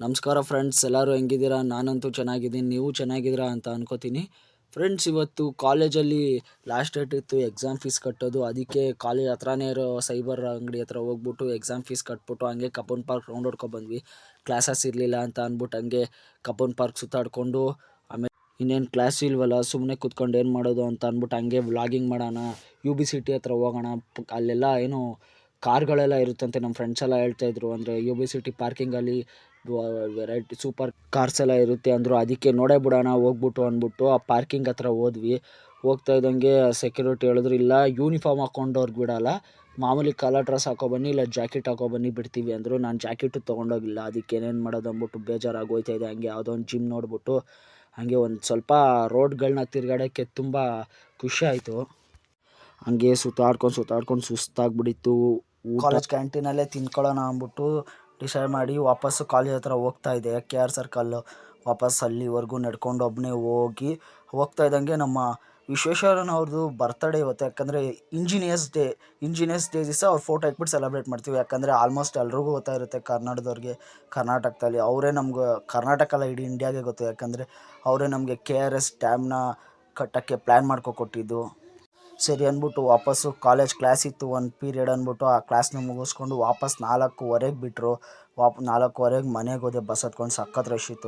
ನಮಸ್ಕಾರ ಫ್ರೆಂಡ್ಸ್, ಎಲ್ಲರೂ ಹೆಂಗಿದ್ದೀರಾ? ನಾನಂತೂ ಚೆನ್ನಾಗಿದ್ದೀನಿ, ನೀವು ಚೆನ್ನಾಗಿದ್ದೀರಾ ಅಂತ ಅನ್ಕೋತೀನಿ. ಫ್ರೆಂಡ್ಸ್, ಇವತ್ತು ಕಾಲೇಜಲ್ಲಿ ಲಾಸ್ಟ್ ಡೇಟ್ ಇತ್ತು ಎಕ್ಸಾಮ್ ಫೀಸ್ ಕಟ್ಟೋದು. ಅದಕ್ಕೆ ಕಾಲೇಜ್ ಹತ್ರನೇ ಇರೋ ಸೈಬರ್ ಅಂಗಡಿ ಹತ್ರ ಹೋಗ್ಬಿಟ್ಟು ಎಕ್ಸಾಮ್ ಫೀಸ್ ಕಟ್ಬಿಟ್ಟು ಹಂಗೆ ಕಬ್ಬನ್ ಪಾರ್ಕ್ ರೌಂಡ್ ಹೊಡ್ಕೊಬಂದ್ವಿ. ಕ್ಲಾಸಸ್ ಇರಲಿಲ್ಲ ಅಂತ ಅಂದ್ಬಿಟ್ಟು ಹಂಗೆ ಕಬ್ಬನ್ ಪಾರ್ಕ್ ಸುತ್ತಾಡಿಕೊಂಡು, ಆಮೇಲೆ ಇನ್ನೇನು ಕ್ಲಾಸ್ ಇಲ್ವಲ್ಲ, ಸುಮ್ಮನೆ ಕೂತ್ಕೊಂಡು ಏನು ಮಾಡೋದು ಅಂತ ಅಂದ್ಬಿಟ್ಟು ಹಂಗೆ ವ್ಲಾಗಿಂಗ್ ಮಾಡೋಣ, UB ಸಿಟಿ ಹತ್ರ ಹೋಗೋಣ. ಅಲ್ಲೆಲ್ಲ ಏನು ಕಾರ್ಗಳೆಲ್ಲ ಇರುತ್ತಂತೆ. ನಮ್ಮ ಫ್ರೆಂಡ್ಸ್ ಎಲ್ಲ ಹೇಳ್ತಾಯಿದ್ರು, ಅಂದರೆ UB ಸಿಟಿ ಪಾರ್ಕಿಂಗಲ್ಲಿ ವೆರೈಟಿ ಸೂಪರ್ ಕಾರ್ಸ್ ಎಲ್ಲ ಇರುತ್ತೆ ಅಂದರು. ಅದಕ್ಕೆ ನೋಡೇ ಬಿಡೋಣ ಹೋಗ್ಬಿಟ್ಟು ಅಂದ್ಬಿಟ್ಟು ಆ ಪಾರ್ಕಿಂಗ್ ಹತ್ರ ಹೋದ್ವಿ. ಹೋಗ್ತಾ ಇದ್ದಂಗೆ ಸೆಕ್ಯೂರಿಟಿ ಹೇಳಿದ್ರು, ಇಲ್ಲ ಯೂನಿಫಾರ್ಮ್ ಹಾಕ್ಕೊಂಡವ್ರಿಗೆ ಬಿಡೋಲ್ಲ, ಮಾಮೂಲಿ ಕಲರ್ ಡ್ರೆಸ್ ಹಾಕೊಬನ್ನಿ, ಇಲ್ಲ ಜಾಕೆಟ್ ಹಾಕೊಬನ್ನಿ, ಬಿಡ್ತೀವಿ ಅಂದರು. ನಾನು ಜಾಕೆಟು ತೊಗೊಂಡೋಗಿಲ್ಲ. ಅದಕ್ಕೆ ಏನೇನು ಮಾಡೋದು ಅಂದ್ಬಿಟ್ಟು ಬೇಜಾರಾಗೋಯ್ತಾ ಇದೆ. ಹಂಗೆ ಯಾವುದೋ ಒಂದು ಜಿಮ್ ನೋಡಿಬಿಟ್ಟು ಹಂಗೆ ಒಂದು ಸ್ವಲ್ಪ ರೋಡ್ಗಳನ್ನ ತಿರುಗಾಡೋಕ್ಕೆ ತುಂಬ ಖುಷಿ ಆಯಿತು. ಹಂಗೆ ಸುತ್ತಾಡ್ಕೊಂಡು ಸುಸ್ತಾಗ್ಬಿಟ್ಟಿತ್ತು. ಕಾಲೇಜ್ ಕ್ಯಾಂಟೀನಲ್ಲೇ ತಿನ್ಕೊಳ್ಳೋಣ ಅಂದ್ಬಿಟ್ಟು ಡಿಸೈಡ್ ಮಾಡಿ ವಾಪಸ್ಸು ಕಾಲೇಜ್ ಹತ್ರ ಹೋಗ್ತಾ ಇದೆ. KR ಸರ್ಕಲ್ಲು ವಾಪಸ್ ಅಲ್ಲಿವರೆಗೂ ನಡ್ಕೊಂಡು ಒಬ್ಬನೇ ಹೋಗ್ತಾ ಇದ್ದಂಗೆ ನಮ್ಮ ವಿಶ್ವೇಶ್ವರಯ್ಯನವ್ರದ್ದು ಬರ್ತಡೇ ಇವತ್ತು. ಯಾಕಂದರೆ ಇಂಜಿನಿಯರ್ಸ್ ಡೇ ದಿವಸ ಅವ್ರ ಫೋಟೋ ಇಟ್ಬಿಟ್ಟು ಸೆಲೆಬ್ರೇಟ್ ಮಾಡ್ತೀವಿ. ಯಾಕಂದರೆ ಆಲ್ಮೋಸ್ಟ್ ಎಲ್ರಿಗೂ ಗೊತ್ತಾಗಿರುತ್ತೆ ಕರ್ನಾಟಕದವ್ರಿಗೆ, ಕರ್ನಾಟಕದಲ್ಲಿ ಅವರೇ ನಮ್ಗೆ, ಕರ್ನಾಟಕ ಅಲ್ಲ ಇಡೀ ಇಂಡಿಯಾಗೆ ಗೊತ್ತು. ಯಾಕಂದರೆ ಅವರೇ ನಮಗೆ KRS ಡ್ಯಾಮ್ನ ಕಟ್ಟೋಕ್ಕೆ ಪ್ಲ್ಯಾನ್ ಮಾಡ್ಕೊಟ್ಟಿದ್ದು. ಸರಿ ಅಂದ್ಬಿಟ್ಟು ವಾಪಸ್ಸು ಕಾಲೇಜ್ ಕ್ಲಾಸ್ ಇತ್ತು, ಒಂದು ಪೀರಿಯಡ್ ಅಂದ್ಬಿಟ್ಟು ಆ ಕ್ಲಾಸ್ನ ಮುಗಿಸ್ಕೊಂಡು ವಾಪಸ್ 4:15ಗೆ ಬಿಟ್ಟರು. 4:15ಗೆ ಮನೆಗೆ ಹೋದೆ. ಬಸ್ ಹತ್ಕೊಂಡು ಸಖತ್ ರಶ್ ಇತ್ತು.